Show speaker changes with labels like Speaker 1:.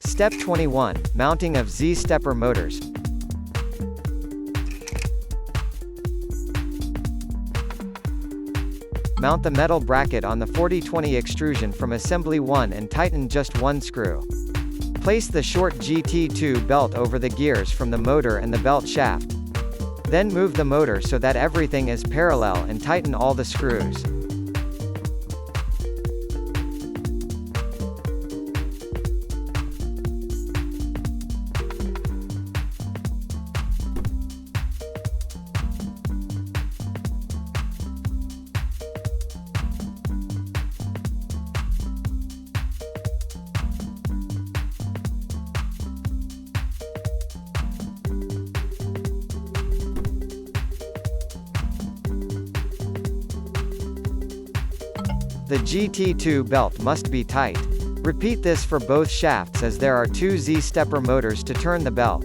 Speaker 1: Step 21. Mounting of Z-stepper motors. Mount the metal bracket on the 40-20 extrusion from assembly 1 and tighten just one screw. Place the short GT2 belt over the gears from the motor and the belt shaft. Then move the motor so that everything is parallel and tighten all the screws. The GT2 belt must be tight. Repeat this for both shafts as there are two Z-stepper motors to turn the belt.